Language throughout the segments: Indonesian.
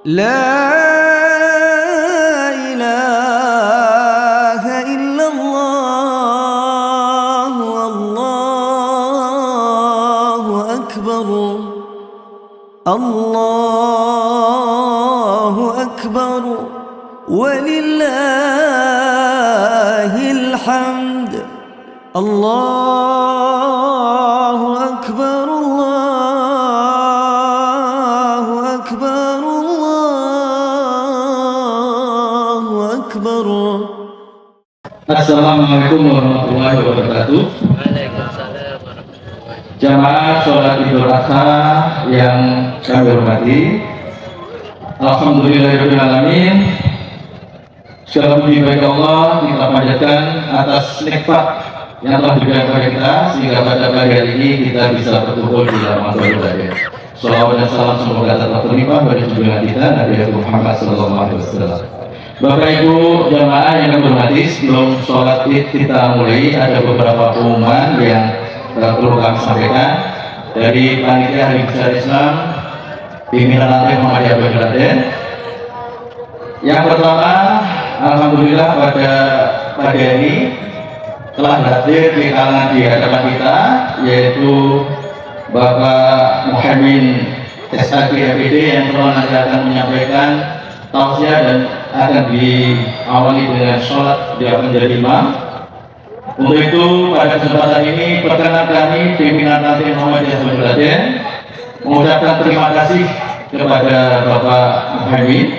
لا إله إلا الله والله أكبر الله أكبر ولله الحمد الله أكبر الله أكبر الله أكبر. Assalamualaikum warahmatullahi wabarakatuh. Jamaah sholat Idul Adha yang kami hormati, alhamdulillahirobbilalamin. Segala puji bagi Allah kita panjatkan atas nikmat yang telah diberikan kepada kita sehingga pada pagi hari ini kita bisa berkumpul di dalam ibadah. Shalawat dan salam semoga tetap terlimpah pada junjungan kita Nabi Muhammad SAW. Bapak Ibu jamaah yang kami hormati, sebelum sholat Id kita mulai, ada beberapa pengumuman yang perlu kami sampaikan dari Panitia Hari Besar Islam pimpinan Lantai Muhammadiyah Bangladesh. Yang pertama, alhamdulillah pada pagi ini telah hadir di kalangan di hadapan kita, yaitu Bapak Muhammad SAG FPD yang telah nanti akan menyampaikan tausiah dan akan diawali dengan sholat dia menjadi imam. Untuk itu pada kesempatan ini perkenan kami pimpinan Lantai Muhammadiyah Bangladesh mengucapkan terima kasih kepada Bapak Muhammad.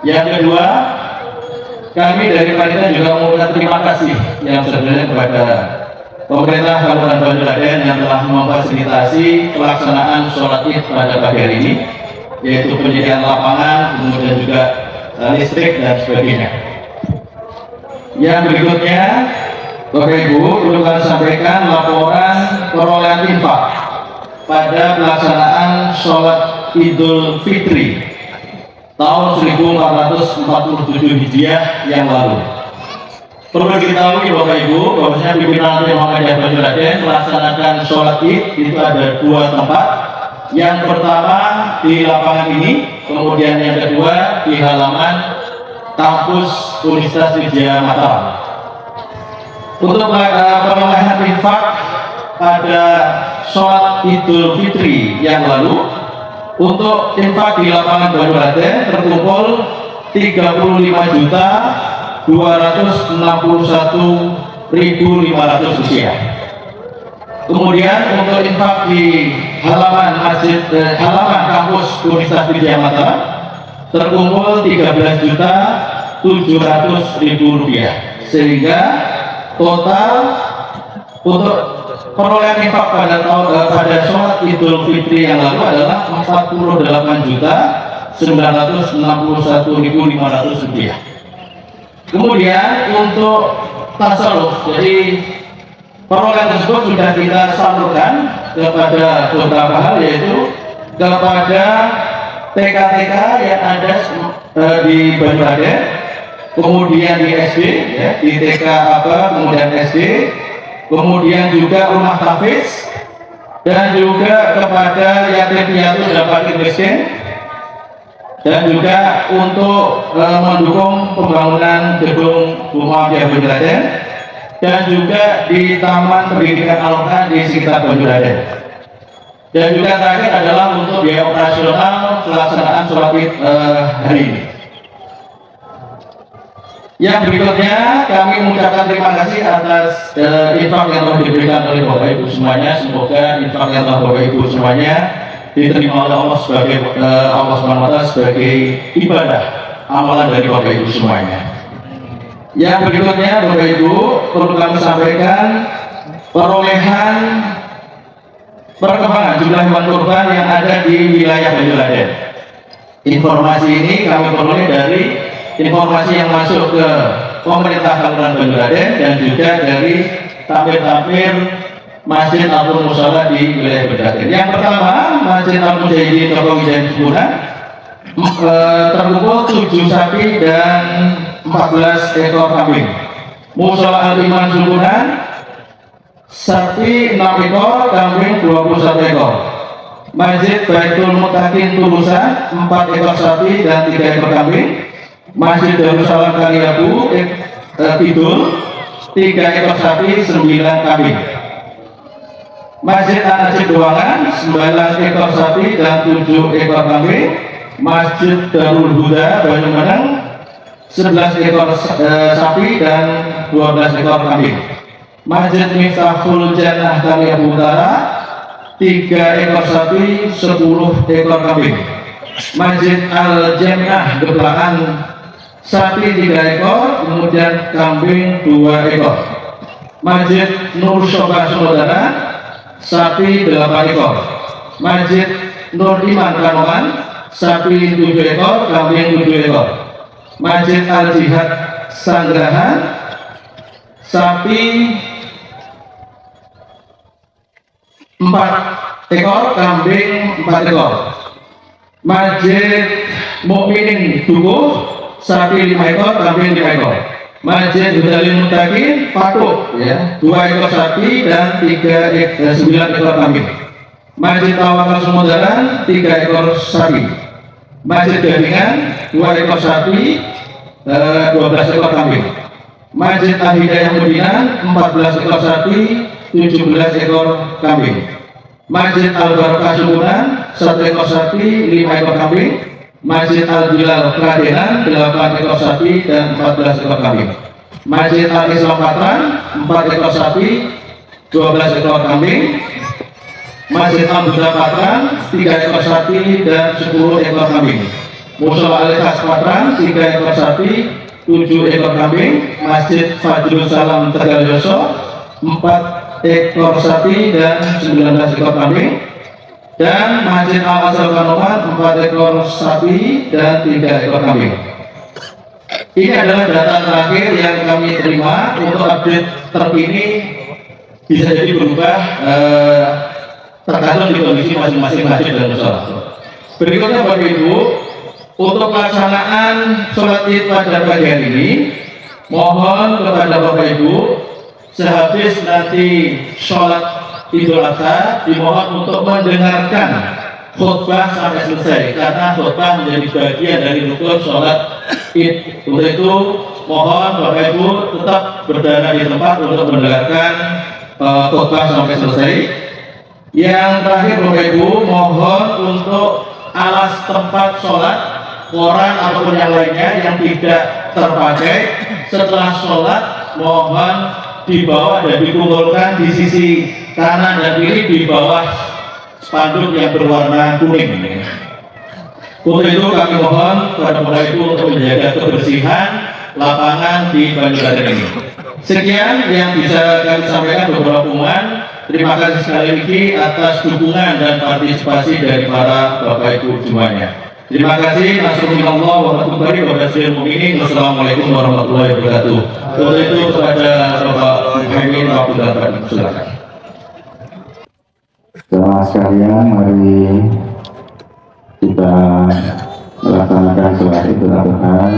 Yang kedua, kami dari panitia juga mengucapkan terima kasih yang sebesar kepada pemerintah Kabupaten Bangladesh yang telah memfasilitasi pelaksanaan sholat Id pada pagi hari ini, yaitu penyediaan lapangan, kemudian juga listrik dan sebagainya. Yang berikutnya, Bapak Ibu, perlu kami sampaikan laporan perolehan infak pada pelaksanaan sholat Idul Fitri tahun 1447 Hijriah yang lalu. Perlu diketahui Bapak Ibu bahwasanya pimpinan Lantai Muhammadiyah Bangladesh melaksanakan sholat Id itu ada dua tempat. Yang pertama di lapangan ini, kemudian yang kedua di halaman kampus Universitas Widya Mataram. Untuk perolehan infak pada sholat Idul Fitri yang lalu, untuk infak di lapangan Bangladesh terkumpul 35.261.500 rupiah. Kemudian untuk infak di halaman halaman kampus Universitas Widya Mataram terkumpul 13.700.000 rupiah, sehingga total untuk perolehan infak pada sholat Idul Fitri yang lalu adalah 48.961.500 rupiah. Kemudian untuk tasarruf, jadi perolehan tersebut sudah kita salurkan kepada beberapa hal, yaitu kepada TK-TK yang ada di Bangladesh, kemudian di SD, ya, di TK kemudian SD, kemudian juga rumah tahfiz, dan juga kepada yatim piatu dan fakir miskin, dan juga untuk mendukung pembangunan gedung Muhammadiyah Bangladesh, dan juga di Taman Pendidikan Al-Quran di sekitar Bangladesh. Dan juga terakhir adalah untuk biaya operasional pelaksanaan sholat Id hari ini. Yang berikutnya kami mengucapkan terima kasih atas infak yang telah diberikan oleh Bapak Ibu semuanya. Semoga infak yang telah Bapak Ibu semuanya diterima oleh Allah sebagai Allah SWT sebagai ibadah amalan dari Bapak Ibu semuanya. Yang berikutnya Bapak Ibu perlu kami sampaikan perolehan perkembangan jumlah hewan kurban yang ada di wilayah Bangladesh. Informasi ini kami peroleh dari informasi yang masuk ke pemerintah Kabupaten Bangladesh dan juga dari tampir-tampir Masjid Al Musalla di wilayah Bangladesh. Yang pertama, Masjid Al Mujahidin Toko Wijaya Subunan terkumpul 7 sapi dan 14 ekor kambing. Mushola Al Iman Subunan sapi 6 ekor, kambing 21 ekor. Masjid Baitul Mutakin Tulusan 4 ekor sapi dan 3 ekor kambing. Masjid Darussalam Kaliabu Kidul 3 ekor sapi 9 kambing. Masjid An-Najib Duangan 9 ekor sapi dan 7 ekor kambing. Masjid Darul Huda Banyumeneng 11 ekor sapi dan 12 ekor kambing. Masjid Miftahul Jannah Kaliabu Utara 3 ekor sapi 10 ekor kambing. Masjid Al-Jamiah Geblaan sapi 3 ekor, kemudian kambing 2 ekor. Masjid Nur Syobah Sumodana sapi 8 ekor. Masjid Nur Iman Kanoman sapi 7 ekor, kambing 7 ekor. Masjid Al-Jihad Sanggrahan sapi 4 ekor, kambing 4 ekor. Masjid Mukminin Dukuh sapi 5 ekor, kambing 5 ekor. Masjid Hudalil Mutakin Patuk ya, 2 ekor sapi dan 9 ekor kambing. Masjid Tawakal Sumodana 3 ekor sapi. Masjid Gadingan 2 ekor sapi, 12 ekor kambing. Masjid Al-Hidayah Medina 14 ekor sapi, 17 ekor kambing. Masjid Al-Barakah Sumbunan 1 ekor sapi, 5 ekor kambing. Masjid Al-Bilal Kradenan 8 ekor sapi dan 14 ekor kambing. Masjid Al-Islam Patran 4 ekor sapi, 12 ekor kambing. Masjid Al-Buddha Patran 3 ekor sapi dan 10 ekor kambing. Mushola Al-Khas Patran 3 ekor sapi, 7 ekor kambing. Masjid Fajrul Salam Tegalyoso 4 ekor sapi dan 19 ekor kambing. Dan Masjid Al-Azhar Kanoman 4 ekor sapi dan 3 ekor kambing. Ini adalah data terakhir yang kami terima. Untuk update terkini bisa jadi berubah tergantung di kondisi masing-masing masjid dan musola. Berikutnya Bapak Ibu, untuk pelaksanaan sholat id pada pagi hari ini, mohon kepada Bapak Ibu sehabis nanti sholat Idul Adha dimohon untuk mendengarkan khutbah sampai selesai, karena khutbah menjadi bagian dari rukun sholat id. Untuk itu mohon Bapak Ibu tetap berada di tempat untuk mendengarkan khutbah sampai selesai. Yang terakhir Bapak Ibu, mohon untuk alas tempat sholat, koran ataupun yang lainnya yang tidak terpakai setelah sholat mohon dibawa dan dikumpulkan di sisi kanan dan kiri di bawah spanduk yang berwarna kuning. Untuk itu kami mohon kepada Bapak Ibu untuk menjaga kebersihan lapangan di Banyuasin ini. Sekian yang bisa kami sampaikan beberapa pengumuman. Terima kasih sekali lagi atas dukungan dan partisipasi dari para Bapak Ibu semuanya. Terima kasih. Nasrullah warahmatullahi wabarakatuh. Wassalamualaikum warahmatullahi wabarakatuh. Untuk itu kepada Bapak Muhammad Abdullah Bani, silakan. Jemaah sekalian, mari kita melaksanakan sholat Idul Adha.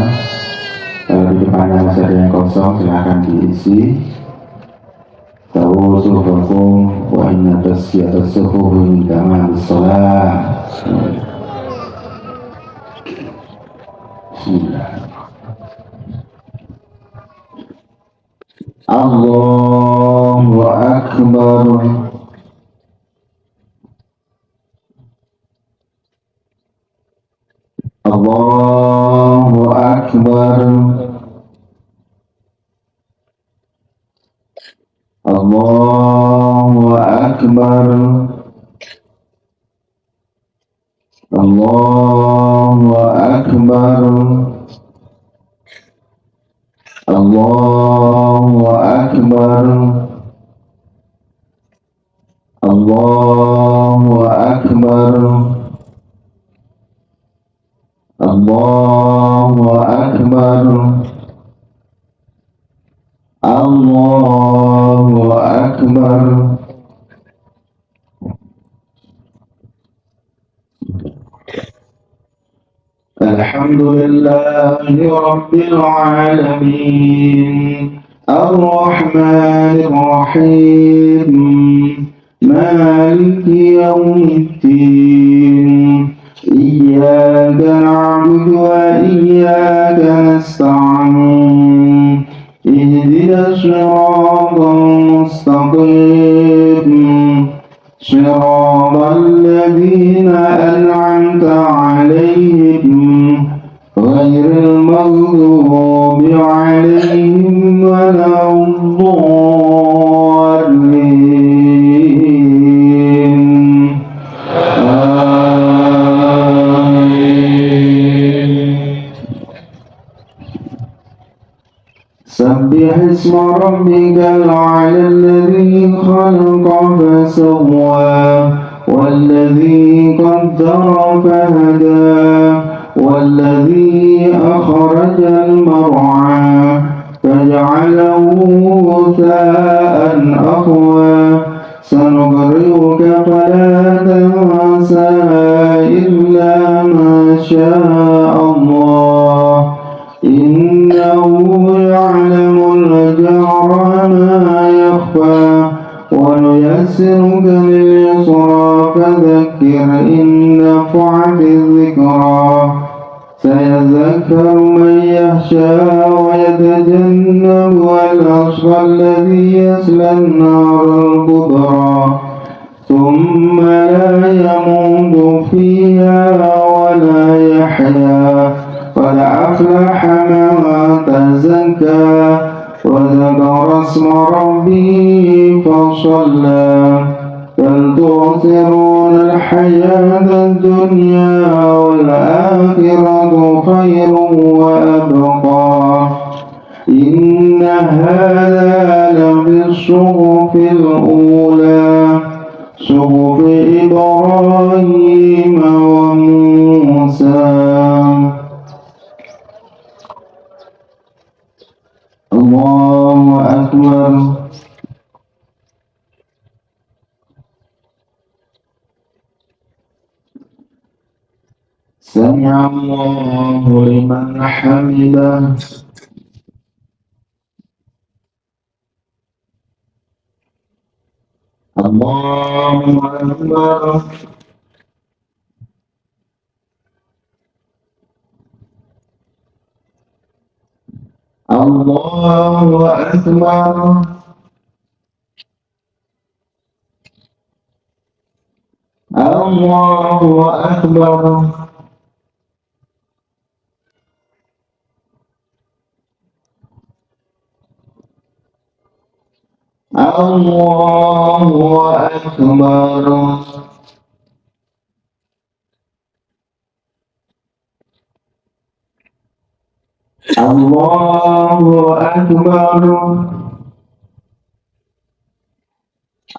Kalau di depannya masih ada yang kosong, silakan diisi. Tahu suhukum wa inna tasyiatas suhuhu min taman sholat. Allahu Akbar. Allahu Akbar. Allahu Akbar. Allahu Akbar. Allahu Akbar. Allahu Akbar. Allahu Akbar. Allahu Akbar. Alhamdulillahi Rabbil Alamin Ar-Rahmanir Rahim مالك يوم الدين إياك نعبد وإياك نستعين اهدنا الصراط المستقيم صراط الذين أنعمت عليهم غير المغضوب عليهم ولا الضالين آمين. سبح اسم ربك الأعلى الذي خلق فسوى والذي قدر فهدى والذي أخرج المرعى فجعله غثاء أحوى سنقرئك فلا تنسى إلا ما شاء الله إنه يعلم الجهر ما يخفى ونيسرك لليسرى فذكر إن نفعت الذكرى سيذكر من يخشى ويتجنبها الأشقى الذي يصلى النار الكبرى ثم لا يموت فيها ولا يحيا قد أفلح من تزكى وذكر اسم ربه فصلى بل تؤثرون الحياة الدنيا والآخرة خير وأبقى إن هذا لفي الصحف الأولى صحف إبراهيم وموسى. الله أكبر. سمع الله لمن حمده. الله أكبر. الله أكبر. الله أكبر. الله أكبر. الله أكبر.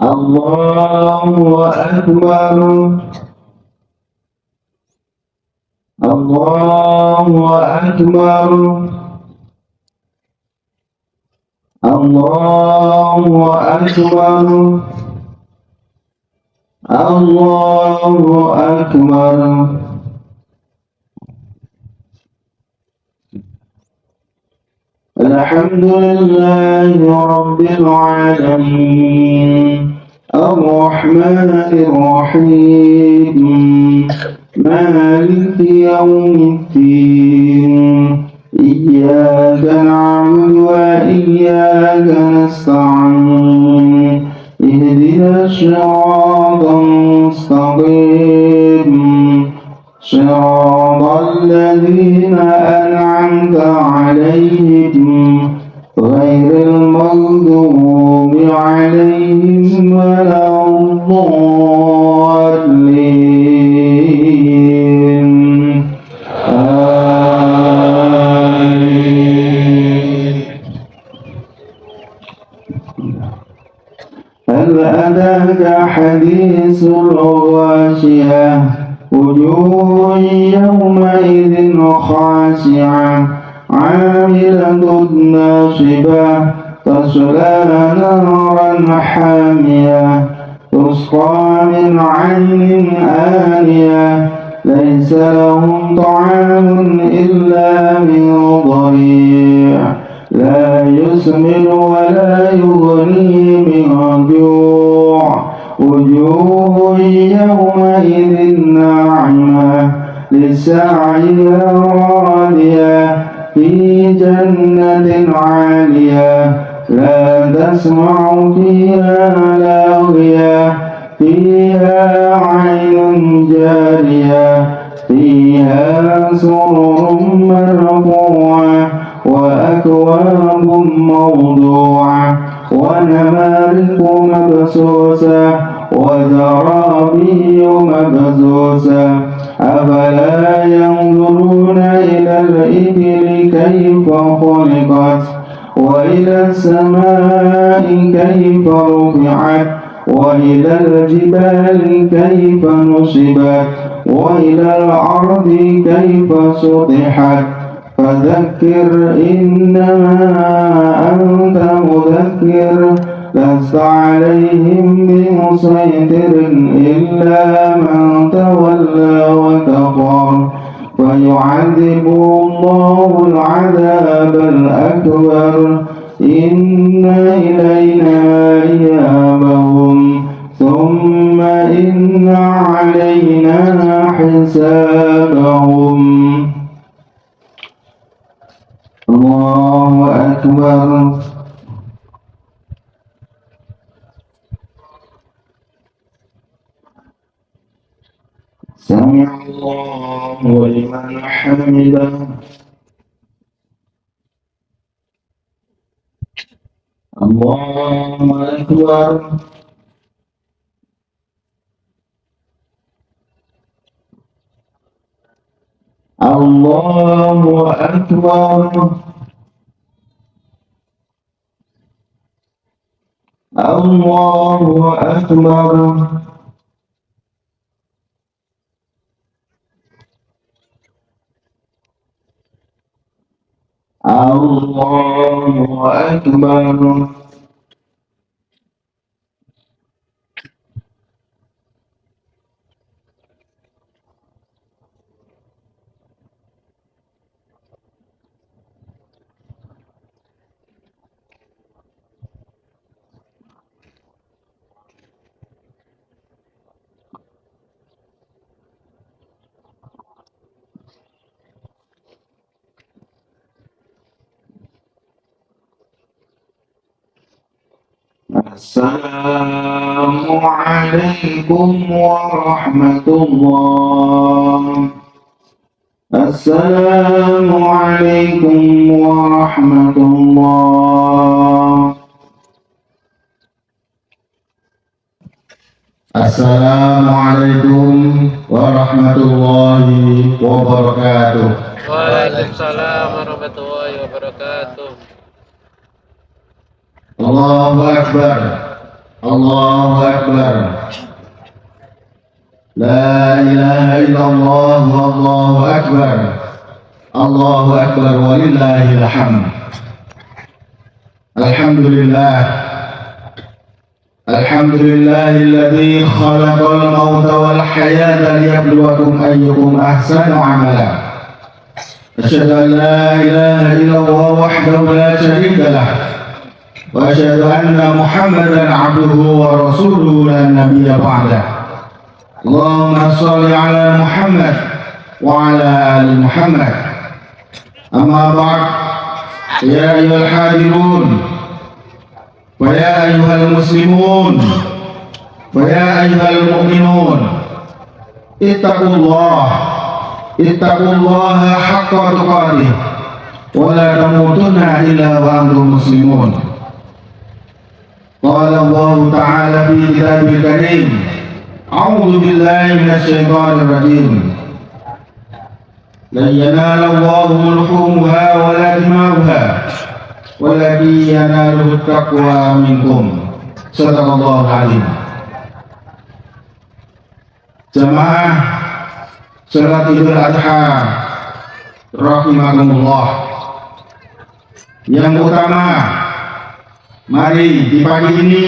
الله أكبر. الله أكبر. الله أكبر. الله أكبر. الحمد لله رب العالمين الرحمن الرحيم مالك يوم الدين إياك نعبد وإياك نستعين اهدنا الصراط المستقيم صراط الذين أنعمت عليهم غير المغضوب عليهم ولا الضالين آمين. هل أتاك حديث الغاشية وجوه يومئذ خاشعة عاملة ناصبة تصلى نارا حامية تسقى من عين آنية ليس لهم طعام إلا من ضريع لا يسمن ولا يغني من جوع وجوه يومئذ ناعمة لسعيها راضية في جنة عالية لا تسمع فيها لاغية فيها عين جارية فيها سرر مرفوعة وأكواب موضوعة ونمارق مبثوثة وزرابي مبثوثة أفلا ينظرون إلى الإبل كيف خلقت وإلى السماء كيف رفعت وإلى الجبال كيف نصبت وإلى الأرض كيف سطحت فذكر إنما أنت مذكر لست عليهم بمسيطر إلا من تولى وكفر فيعذبه الله العذاب الأكبر إن إلينا إيابهم ثم إن علينا حسابهم. الله أكبر. سمع الله لمن حمده. الله أكبر. الله أكبر. الله أكبر. الله أكبر. السلام عليكم ورحمة الله. السلام عليكم ورحمة الله. السلام عليكم ورحمة الله وبركاته. Waalaikumsalam warahmatullahi wabarakatuh. Allahu Akbar. Allahu Akbar. La ilaha illallah wallahu akbar. Allahu Akbar walillahil hamd. Alhamdulillah. Alhamdulillahilladzi khalaqal mauta wal hayata liyabluwakum ayyukum ahsanu amala. Asyhadu an la ilaha illallah wahdahu la syarika lah. Wa asyhadu anna Muhammadan abduhu wa rasuluhu la nabiyya ba'dah. Allahumma shalli ala Muhammad wa ala ali Muhammad. Amma ba'd. Ya ayyuhal hadirun wa ya ayyuhal muslimun wa ya ayyuhal mu'minun, ittaqullaha haqqa tuqatih wa la tamutunna illa wa antum muslimun. Qala Allah Ta'ala fi kitabil karim, a'udzu billahi minasy syaithanir rajim. La yanala Allahu luhumuha wa la dima'uha walakin yanaluhu taqwa minkum. Shadaqallahu alim. Jamaah salat Idul Adha rahimakumullah. Yang utama, mari di pagi ini,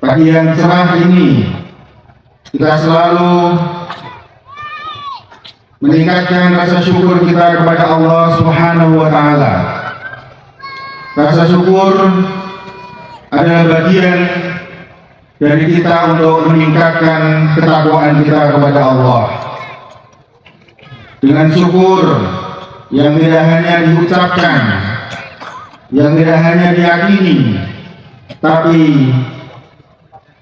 pagi yang cerah ini, kita selalu meningkatkan rasa syukur kita kepada Allah Subhanahu wa Ta'ala. Rasa syukur adalah bagian dari kita untuk meningkatkan ketakwaan kita kepada Allah dengan syukur yang tidak hanya diucapkan, yang tidak hanya diyakini, tapi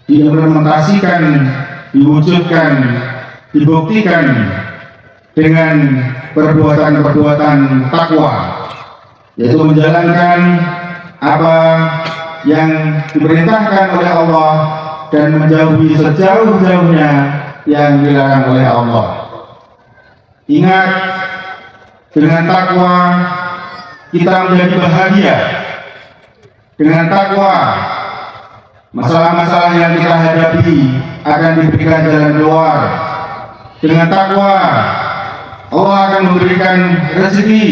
diimplementasikan, diwujudkan, dibuktikan dengan perbuatan-perbuatan takwa, yaitu menjalankan apa yang diperintahkan oleh Allah dan menjauhi sejauh-jauhnya yang dilarang oleh Allah. Ingat, dengan takwa kita menjadi bahagia. Dengan takwa masalah-masalah yang kita hadapi akan diberikan jalan keluar. Dengan takwa Allah akan memberikan rezeki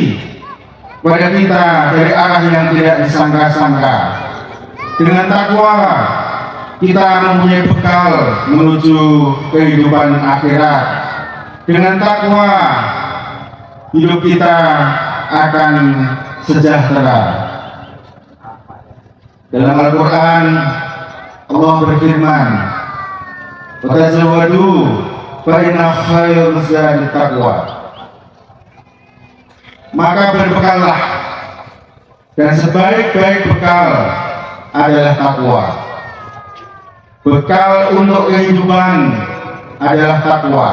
kepada kita dari arah yang tidak disangka-sangka. Dengan takwa kita mempunyai bekal menuju kehidupan akhirat. Dengan takwa hidup kita akan sejahtera. Dalam Al-Quran Allah berfirman, "Watazawwadu fa inna khairaz zadi taqwa." Maka berbekallah, dan sebaik-baik bekal adalah takwa. Bekal untuk kehidupan adalah takwa.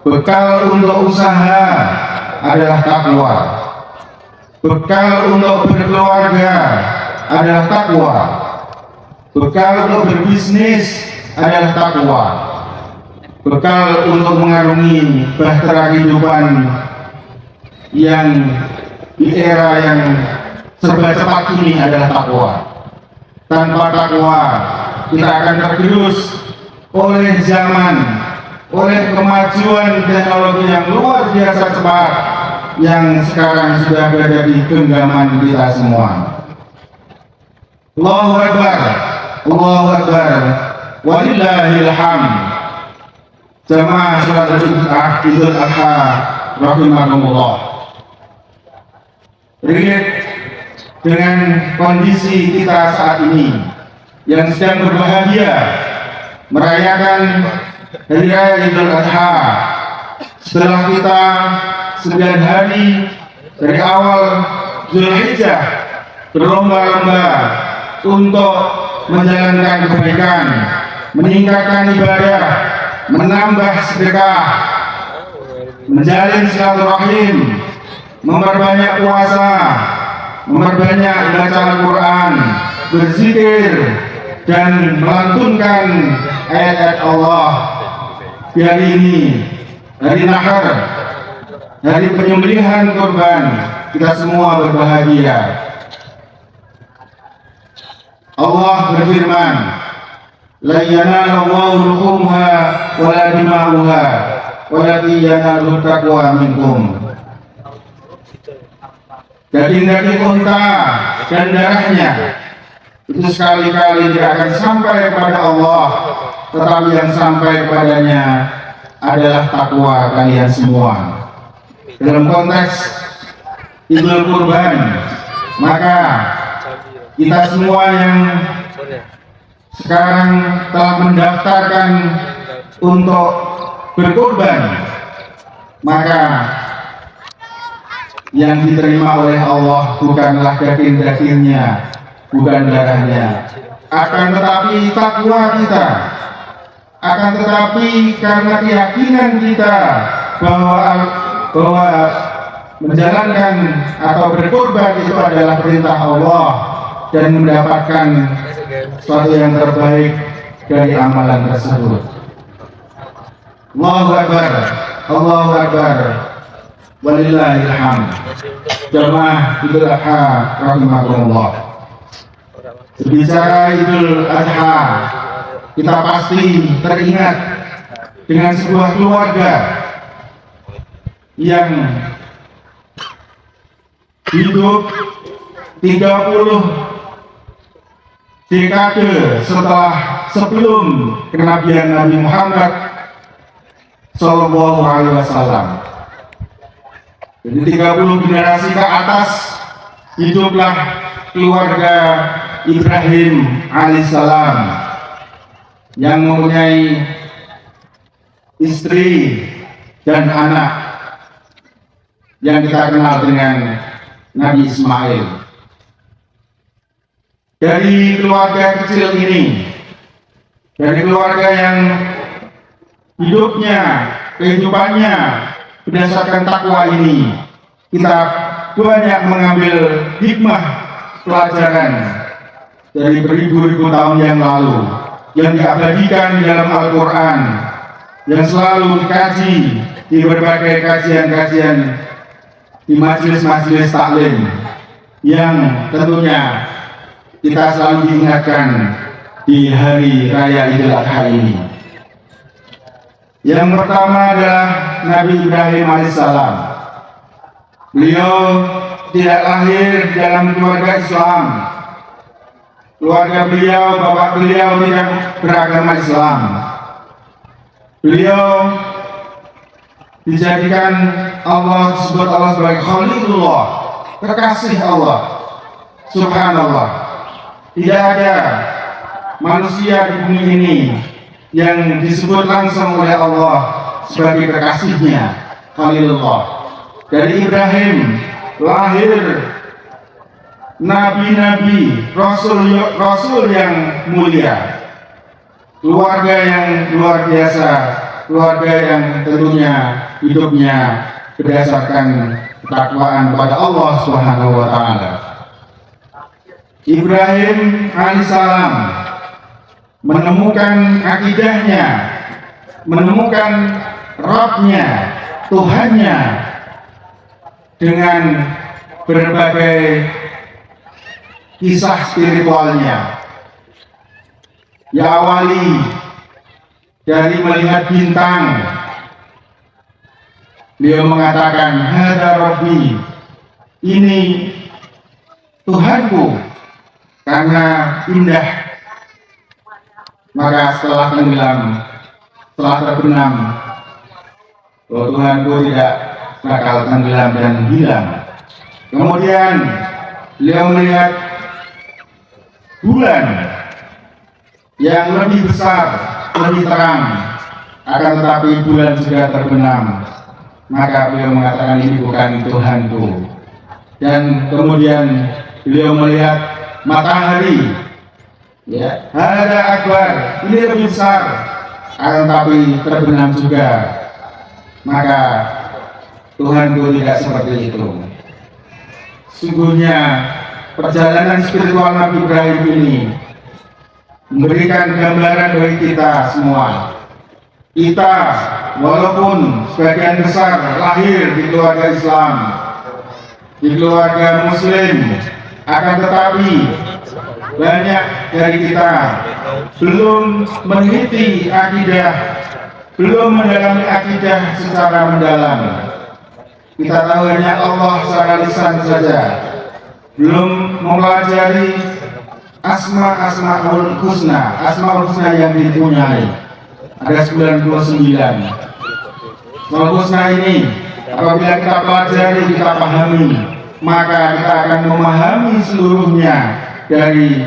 Bekal untuk usaha adalah takwa. Bekal untuk berkeluarga adalah takwa. Bekal untuk berbisnis adalah takwa. Bekal untuk mengarungi bahtera kehidupan yang di era yang serba cepat ini adalah takwa. Tanpa takwa kita akan tergerus oleh zaman, oleh kemajuan teknologi yang luar biasa cepat yang sekarang sudah berada di genggaman kita semua. Allahu Akbar, Allahu Akbar, walillahil hamd. Jamaah salat Idul Adha rahimakumullah. Relate dengan kondisi kita saat ini yang sedang berbahagia merayakan Hari Raya Idul Adha. Setelah kita 9 hari dari awal Zulhijjah berlomba-lomba untuk menjalankan kebaikan, meningkatkan ibadah, menambah sedekah, menjalin silaturahim, memperbanyak puasa, memperbanyak baca Al-Quran, berzikir, dan melantunkan ayat-ayat Allah. Di hari ini, hari Nahar, hari penyembelihan kurban, kita semua berbahagia. Allah berfirman, "La yanalallahu luhumha wa la dima'uha, walakin yanaluhu taqwa minkum." Daging-daging unta dan darahnya itu sekali-kali tidak akan sampai kepada Allah, tetapi yang sampai kepadanya adalah takwa kalian semua. Dalam konteks Idul Kurban, maka kita semua yang sekarang telah mendaftarkan untuk berkurban, maka yang diterima oleh Allah bukanlah daging-dagingnya, bukan darahnya, akan tetapi takwa kita, akan tetapi karena keyakinan kita bahwa menjalankan atau berkorban itu adalah perintah Allah dan mendapatkan sesuatu yang terbaik dari amalan tersebut. Allahu Akbar, Allahu Akbar, walillahil hamd. Jamaah Idul Adha rahimakumullah. Berbicara Idul Adha, kita pasti teringat dengan sebuah keluarga yang hidup 30 dekade sebelum kenabian Nabi Muhammad Sallallahu Alaihi Wasallam. Jadi 30 generasi ke atas hiduplah keluarga Ibrahim alaihissalam yang mempunyai istri dan anak yang kita kenal dengan Nabi Ismail. Dari keluarga kecil ini, dari keluarga yang hidupnya, kehidupannya berdasarkan takwa ini, kita banyak mengambil hikmah pelajaran dari beribu-ribu tahun yang lalu yang diabadikan di dalam Al-Quran, yang selalu dikaji di berbagai kajian-kajian di majelis-majelis taklim, yang tentunya kita selalu diingatkan di hari raya Idul Adha ini. Yang pertama adalah Nabi Ibrahim alaihissalam. Beliau tidak lahir di dalam keluarga Islam. Keluarga beliau, bapak beliau tidak beragama Islam. Beliau dijadikan Allah, disebut Allah sebagai Khalilullah, kekasih Allah. Subhanallah, tidak ada manusia di bumi ini yang disebut langsung oleh Allah sebagai kekasihnya, Khalilullah. Dari Ibrahim lahir nabi-nabi, rasul yang mulia, keluarga yang luar biasa, keluarga yang tentunya hidupnya berdasarkan ketakwaan kepada Allah Subhanahu wa taala. Ibrahim alaihissalam menemukan akidahnya, menemukan Rabbnya, Tuhannya, dengan berbagai kisah spiritualnya. Ya awali dari melihat bintang, beliau mengatakan, hada Rabbi, ini Tuhanku, karena indah. Maka setelah tenggelam, setelah terbenam, bahwa Tuhanku tidak bakal tenggelam dan hilang. Kemudian beliau melihat bulan yang lebih besar, lebih terang, akan tetapi bulan sudah terbenam. Maka beliau mengatakan, ini bukan Tuhanku. Dan kemudian beliau melihat matahari, ya, ada akbar, ini lebih besar, akan tetapi terbenam juga. Maka Tuhanku tidak seperti itu. Sungguhnya perjalanan spiritual Nabi Ibrahim ini memberikan gambaran bagi kita semua. Kita walaupun sebagian besar lahir di keluarga Islam, di keluarga Muslim, akan tetapi banyak dari kita belum meneliti akidah, belum mendalami akidah secara mendalam. Kita tahu hanya Allah secara lisan saja, belum mempelajari asmaul husna yang dipunyai. Ada 99 asmaul husna ini. Apabila kita pelajari, kita pahami, maka kita akan memahami seluruhnya dari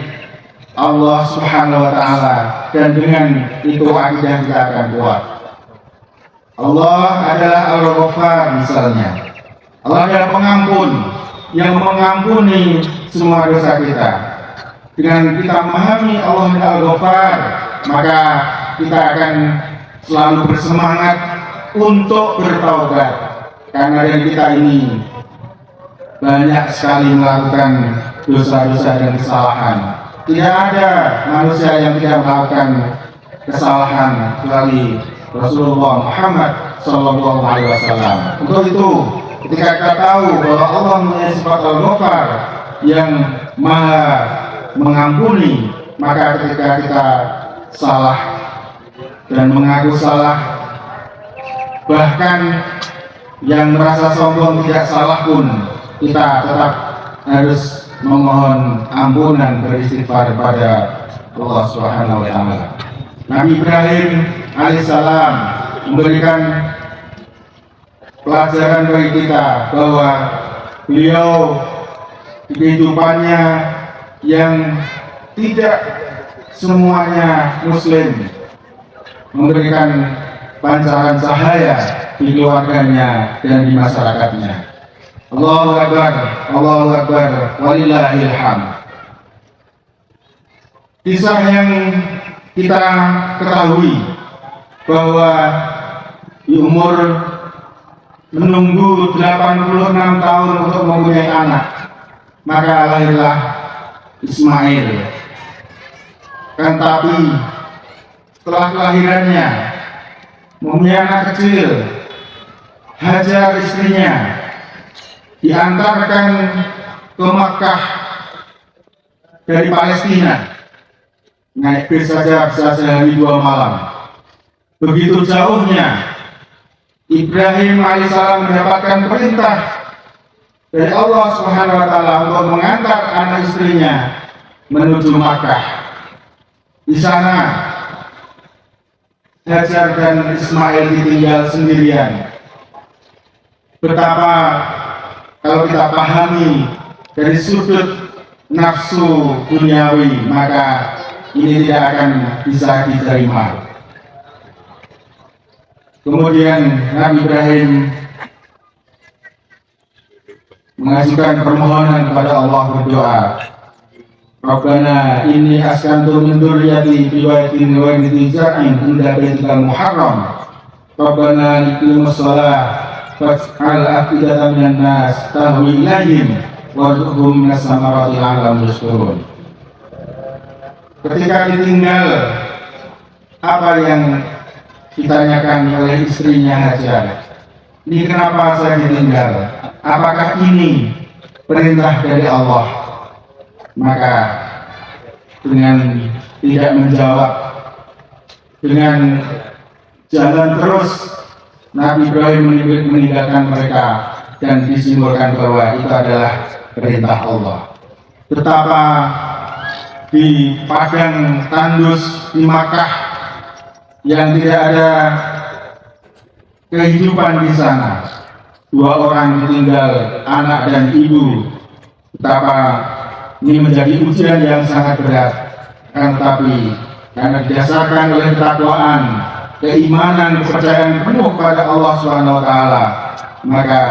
Allah Subhanahu wa taala, dan dengan itu akidah kita akan kuat. Allah adalah Al-Ghaffar misalnya. Allah adalah pengampun yang mengampuni semua dosa kita. Dengan kita memahami Allah adalah Al-Ghaffar, maka kita akan selalu bersemangat untuk bertaubat. Karena dari kita ini banyak sekali melakukan dosa-dosa dan kesalahan. Tidak ada manusia yang tidak melakukan kesalahan kecuali Rasulullah Muhammad Sallallahu Alaihi Wasallam. Untuk itu, ketika kita tahu bahwa Allah mempunyai sifat Al-Ghaffar yang Maha mengampuni, maka ketika kita salah dan mengaku salah, bahkan yang merasa sombong tidak salah pun, kita tetap harus memohon ampunan, beristighfar kepada Allah Subhanahu wa taala. Nabi Ibrahim alaihissalam memberikan pelajaran bagi kita bahwa beliau kehidupannya yang tidak semuanya muslim, memberikan pancaran cahaya di keluarganya dan di masyarakatnya. Allahu Akbar, Allahu Akbar, walillahil hamd. Kisah yang kita ketahui bahwa di umur menunggu 86 tahun untuk mempunyai anak, maka lahirlah Ismail. Kan tapi setelah kelahirannya mempunyai anak kecil, Hajar istrinya diantarkan ke Makkah dari Palestina, naik bis saja bisa sehari 2 malam. Begitu jauhnya Ibrahim alaihissalam mendapatkan perintah dari Allah Subhanahu wa taala untuk mengantar anak istrinya menuju Makkah. Di sana Hajar dan Ismail ditinggal sendirian. Betapa kalau kita pahami dari sudut nafsu duniawi, maka ini tidak akan bisa diterima. Kemudian Nabi Ibrahim mengajukan permohonan kepada Allah, berdoa, Rabbana inni askantu min dzurriyyati biwaitin ghairi dzar'in inda baitikal muharram Rabbana liqimus shalah faj'al afidatan minan nas tahwi ilaihim warzuqhum minas samarati la'allahum yashkurun. Ketika ditinggal, apa yang ditanyakan oleh istrinya Hajar, ini kenapa saya ditinggal? Apakah ini perintah dari Allah? Maka dengan tidak menjawab, dengan jalan terus, Nabi Ibrahim meninggalkan mereka dan disimbolkan bahwa itu adalah perintah Allah. Betapa di padang tandus di Makkah yang tidak ada kehidupan di sana, 2 orang ditinggal, anak dan ibu. Betapa ini menjadi ujian yang sangat berat, tetapi karena didasarkan oleh ketakwaan, keimanan, kepercayaan penuh pada Allah Subhanahu wa taala, maka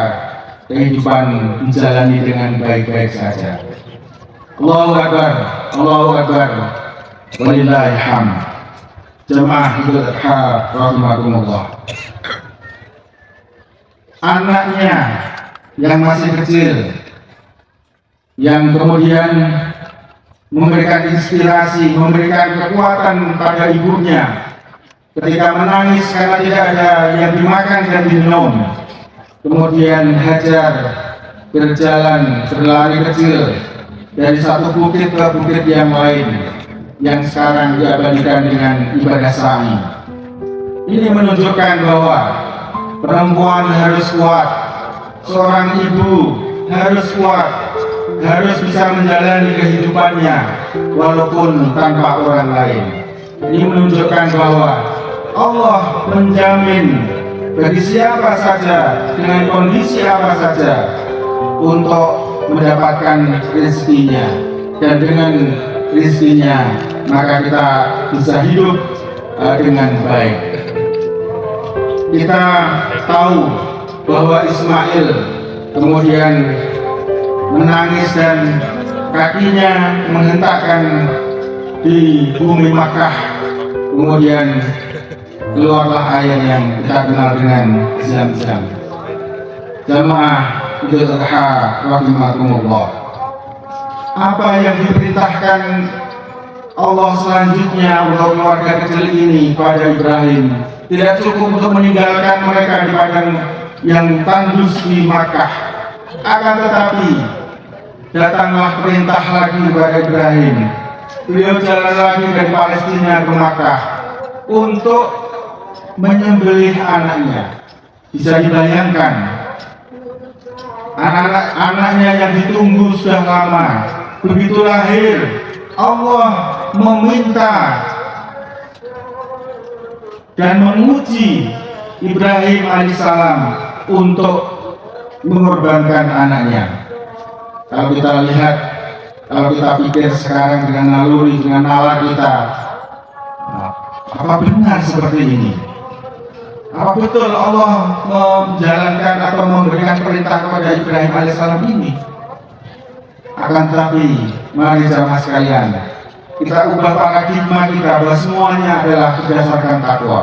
kehidupan dijalani dengan baik-baik saja. Allahu Akbar, Allahu Akbar, walillahil hamd. Jemaah Idul Adha rahimakumullah. Anaknya yang masih kecil, yang kemudian memberikan inspirasi, memberikan kekuatan pada ibunya ketika menangis karena tidak ada yang dimakan dan diminum. Kemudian Hajar berjalan, berlari kecil dari satu bukit ke bukit yang lain, yang sekarang diabadikan dengan ibadah sa'i. Ini menunjukkan bahwa perempuan harus kuat, seorang ibu harus kuat, harus bisa menjalani kehidupannya walaupun tanpa orang lain. Ini menunjukkan bahwa Allah menjamin bagi siapa saja dengan kondisi apa saja untuk mendapatkan rezekinya, dan dengan rezekinya maka kita bisa hidup dengan baik. Kita tahu bahwa Ismail kemudian menangis dan kakinya menghentakkan di bumi Makkah. Kemudian keluarlah air yang kita kenal dengan Zam-Zam. Jamaah Idul Adha rahimakumullah. Apa yang diperintahkan Allah selanjutnya untuk keluarga kecil ini pada Ibrahim tidak cukup untuk meninggalkan mereka di padang yang tandus di Makkah. Akan tetapi datanglah perintah lagi kepada Ibrahim. Beliau jalan lagi dari Palestina ke Makkah untuk menyembelih anaknya. Bisa dibayangkan, anaknya yang ditunggu sudah lama, begitu lahir Allah meminta dan menguji Ibrahim alaihissalam untuk mengorbankan anaknya. Kalau kita lihat Kalau kita pikir sekarang dengan naluri, dengan nalar kita, nah, apa benar seperti ini? Apa betul Allah menjalankan atau memberikan perintah kepada Ibrahim alaihissalam ini? Akan tetapi, mari jamaah sekalian, kita ubah paradigma kita bahwa semuanya adalah berdasarkan takwa.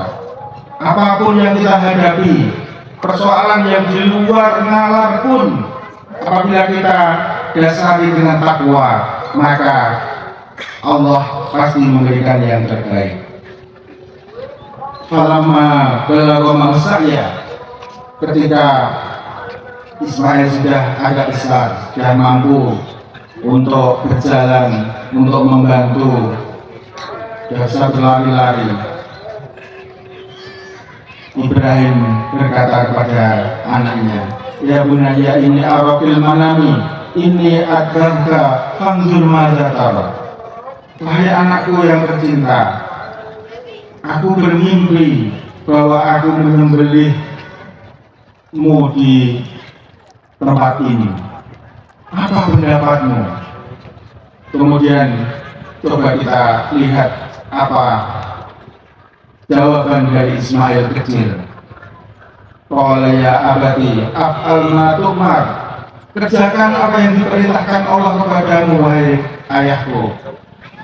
Apapun yang kita hadapi, persoalan yang di luar nalar pun, apabila kita dasari dengan takwa, maka Allah pasti memberikan yang terbaik. Falamma balagha ma'saya, ketika Ismail sudah agak besar dan mampu untuk berjalan, untuk membantu, bisa berlari-lari, Ibrahim berkata kepada anaknya, ya bunayya inni ara fil manami inni adbarka fanzur madza tara. Wahai anakku yang tercinta, aku bermimpi bahwa aku menyembelihmu di tempat ini. Apa pendapatmu? Kemudian coba kita lihat apa jawaban dari Ismail kecil. Qala ya abati af'al ma tu'mar. Kerjakan apa yang diperintahkan Allah kepadamu, wahai ayahku.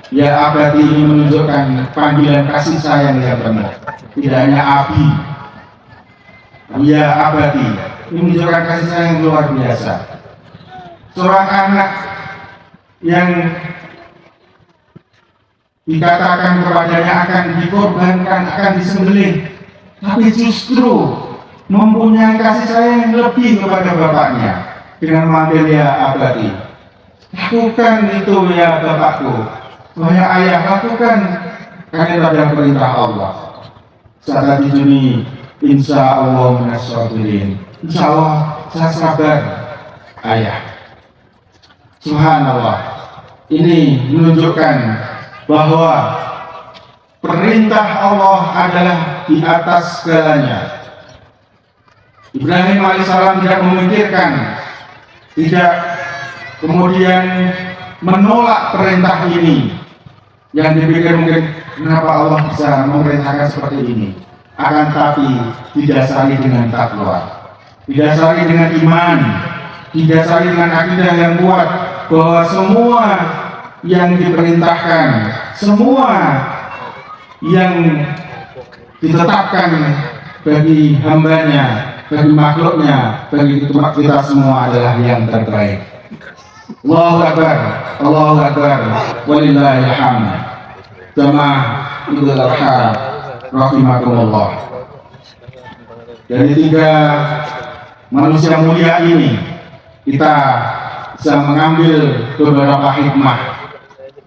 Ya abadi ini menunjukkan panggilan kasih sayang yang penuh, tidak hanya abi. Ya abadi ini menunjukkan kasih sayang yang luar biasa. Seorang anak yang dikatakan kepadanya akan dikorbankan, akan disembelih, tapi justru mempunyai kasih sayang yang lebih kepada bapaknya dengan memanggil ya abadi. Lakukan itu ya bapakku. Wahai ayah, lakukan, karena itu adalah perintah Allah. Saat ini, insya Allah minasyairin. Insya Allah saya sabar, ayah. Subhanallah. Ini menunjukkan bahwa perintah Allah adalah di atas segalanya. Ibrahim alaihissalam tidak memikirkan, tidak kemudian menolak perintah ini. Yang dipikir mungkin kenapa Allah bisa memerintahkan seperti ini, akan tapi didasari dengan takwa, didasari dengan iman, didasari dengan akidah yang kuat bahwa semua yang diperintahkan, semua yang ditetapkan bagi hambanya, bagi makhluknya, bagi kita semua adalah yang terbaik. Allahu Akbar, Allahu Akbar, walillahil hamd. Jamaah Idul Adha rahimakumullah. Dari tiga manusia mulia ini kita bisa mengambil beberapa hikmah.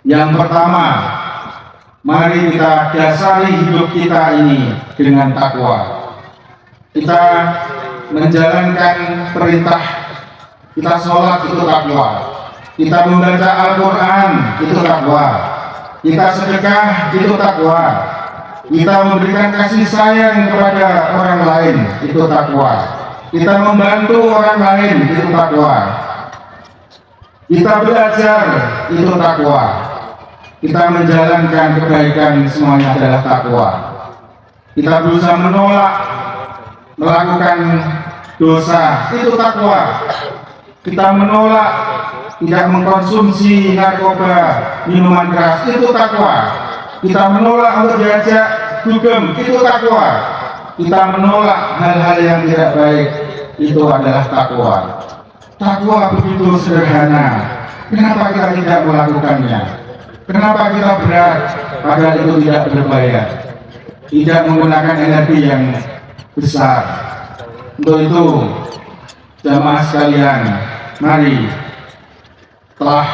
Yang pertama, mari kita dasari hidup kita ini dengan takwa. Kita menjalankan perintah, kita sholat itu takwa, kita membaca Al-Quran itu takwa, kita sedekah itu takwa, kita memberikan kasih sayang kepada orang lain itu takwa, kita membantu orang lain itu takwa, kita belajar itu takwa, kita menjalankan kebaikan semuanya adalah takwa. Kita berusaha menolak melakukan dosa itu takwa. Kita menolak tidak mengkonsumsi narkoba, minuman keras itu takwa. Kita menolak untuk diajak dugem itu takwa. Kita menolak hal-hal yang tidak baik itu adalah takwa. Takwa begitu sederhana. Kenapa kita tidak melakukannya? Kenapa kita berat padahal itu tidak berbayar, tidak menggunakan energi yang besar? Untuk itu jamaah sekalian, mari setelah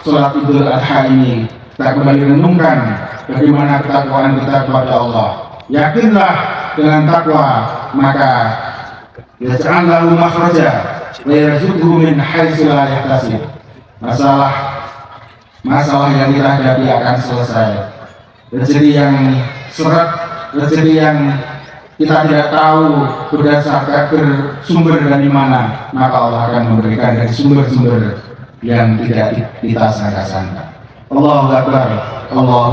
sholat Idul Adha ini kita kembali renungkan bagaimana ketakwaan kita kepada Allah. Yakinlah dengan takwa, maka yaj'al lahu makhraja wa yarzuqhu min haitsu la yahtasib. Masalah yang kita hadapi akan selesai. Rezeki yang seret, rezeki yang kita tidak tahu berdasarkan bersumber dari mana, maka Allah akan memberikan dari sumber-sumber yang tidak kita sangka-sangka. Allahu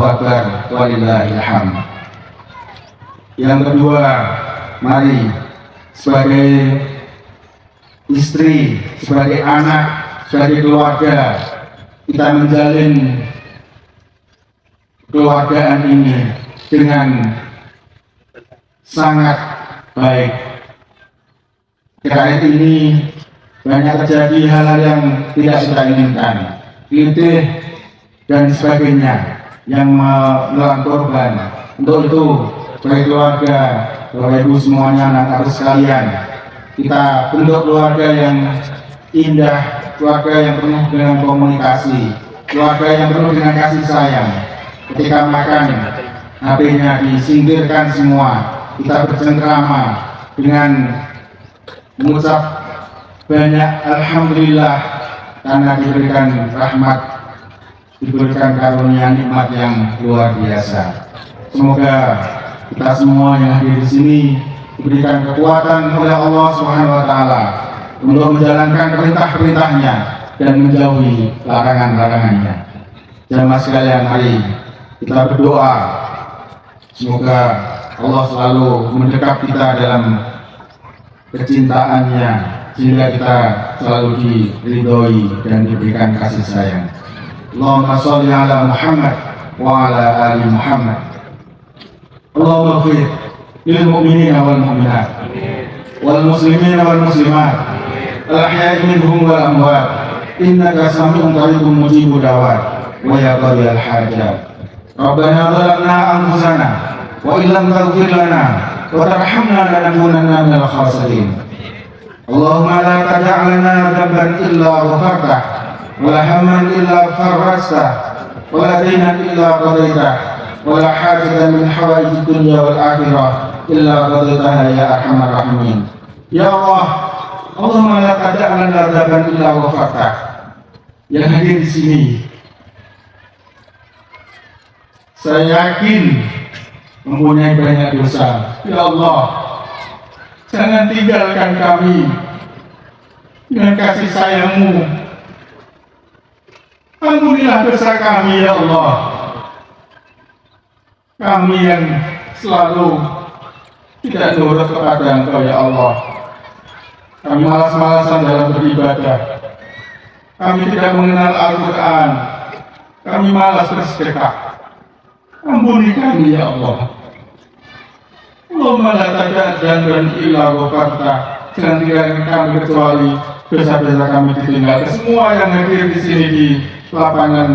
Akbar, walillahil hamd. Yang kedua, mari sebagai istri, sebagai anak, sebagai keluarga, kita menjalin keluargaan ini dengan sangat baik. Terkait ini banyak terjadi hal-hal yang tidak kita inginkan, letih dan sebagainya yang melawan korban. Untuk itu, sebagai keluarga, Bapak Ibu semuanya, anak-anak sekalian, kita bentuk keluarga yang indah, keluarga yang penuh dengan komunikasi, keluarga yang penuh dengan kasih sayang. Ketika makan, HP-nya disingkirkan semua, kita bercengkrama dengan mengucap banyak alhamdulillah karena diberikan rahmat, diberikan karunia nikmat yang luar biasa. Semoga kita semua yang hadir di sini diberikan kekuatan oleh Allah Subhanahu wa taala untuk menjalankan perintah-perintahnya dan menjauhi larangan-larangannya. Jamaah sekalian, mari kita berdoa semoga Allah selalu mendekat kita dalam kecintaannya, sehingga kita selalu diridhoi dan diberikan kasih sayang. Allahumma sholli ala Muhammad wa ala ali Muhammad. Allahumma ighfir lil mu'minina wal mu'minat wal muslimina wal muslimat al ahya'i minhum wal amwat innaka sami'un qaribun mujibud da'wat wa ya qadiyal hajat. Rabbana zalamna anfusana wa illam taghfir lana wa tarhamna lanakunanna minal khasirin. Allahumma la tad'a lana dhanban illa ghafartah wa la hamman illa farajtah wa la daynan illa qadaitah wa la hajatan min hawaijid dunya wal akhirah illa qadaitaha ya arhamar rahimin. Ya Allah, Allahumma la tad'a lana dhanban illa ghafartah. Yang hadir di sini, saya yakin mempunyai banyak dosa. Ya Allah, jangan tinggalkan kami dengan kasih sayang-Mu. Ampunilah dosa kami, ya Allah. Kami yang selalu tidak nurut kepada Engkau, ya Allah. Kami malas-malasan dalam beribadah. Kami tidak mengenal Al-Quran. Kami malas bersedekah. Ampuni kami, ya Allah. Allahumma la tad'a dhanban illa ghafartah. Jangan tinggalkan kami kecuali dosa-dosa kami ditinggalkan. Semua yang hadir di sini di lapangan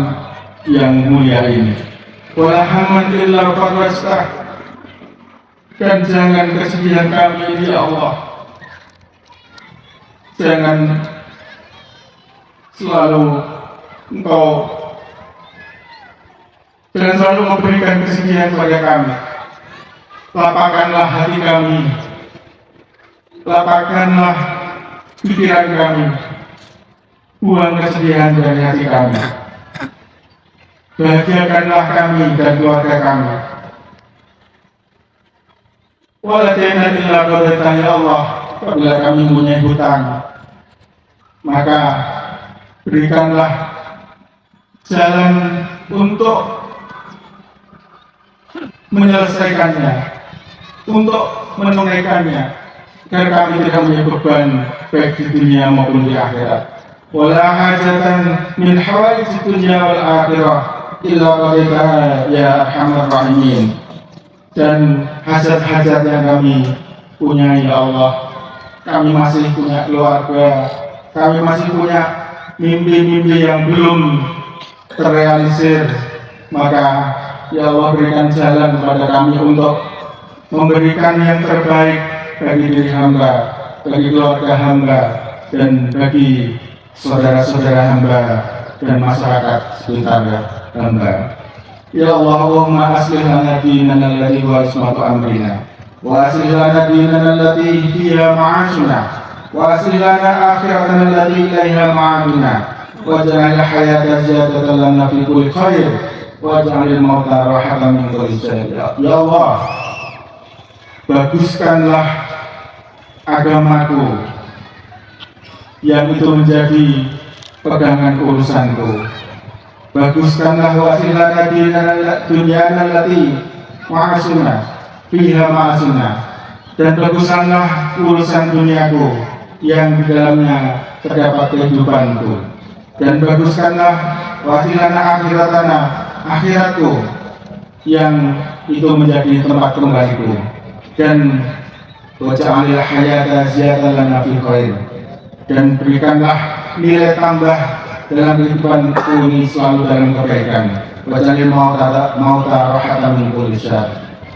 yang mulia ini. Wala hamman illa farajtah. Dan jangan kesedihan kami ini, ya Allah. Jangan selalu Engkau jangan selalu memberikan kesedihan kepada kami. Lapangkanlah hati kami, lapangkanlah pikiran kami, buang kesedihan dari hati kami. Bahagiakanlah kami dan keluarga kami. Waladina illa qadaitah, ya Allah. Apabila kami mempunyai hutang, maka berikanlah jalan untuk menyelesaikannya, untuk menunaikannya, agar kami tidak punya beban baik di dunia maupun di akhirat. Wala hajatan min hawaijid dunya wal akhirah illa qadaitaha ya arhamar rahimin. Dan hajat-hajat yang kami punya, ya Allah, kami masih punya keluarga, kami masih punya mimpi-mimpi yang belum terrealisir, maka ya Allah berikan jalan kepada kami untuk memberikan yang terbaik bagi diri hamba, bagi keluarga hamba, dan bagi saudara-saudara hamba dan masyarakat sekitar hamba. Ya Allah, Allahumma aslih lana dinana alladhi huwa ismatu amrina, wa aslih lana dinana allati fiha ma'ashuna, wa aslih lana akhiratana allati ilaiha ma'aduna, waj'al hayata ziyadatan lana fi kulli khair, waj'alil mauta rahatan min kulli syarr. Ya Allah, baguskanlah agamaku yang itu menjadi pegangan urusanku. Baguskanlah wasilana dunyana lati ma'asuna fiha ma'asuna, dan baguskanlah urusan duniaku yang di dalamnya terdapat kehidupanku, dan baguskanlah wasilana akhiratku yang itu menjadi tempat kembaliku, dan waj'alil hayata ziyadatan lana fil khair, dan berikanlah nilai tambah dalam kehidupanku ini selalu dalam kebaikan. Waj'alil mauta rahatan min kulli syarr,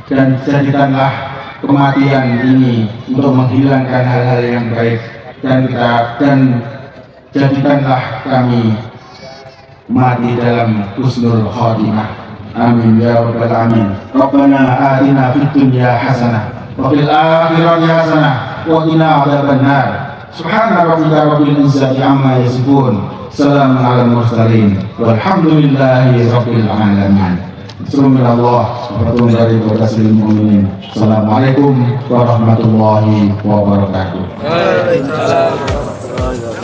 dan jadikanlah kematian ini untuk menghilangkan hal-hal yang baik, dan jadikanlah kami mati dalam husnul khotimah. Amin ya rabbal alamin. Rabbana atina fid dunya hasanah wa fil akhirati hasanah wa qina adzabannar. Subhana rabbika rabbil izzati amma yasifun. Salamun alal mursalin. Walhamdulillahi rabbil alamin. Bismillah wa dari berkasih mukminin. Assalamualaikum warahmatullahi wabarakatuh. Waalaikumsalam.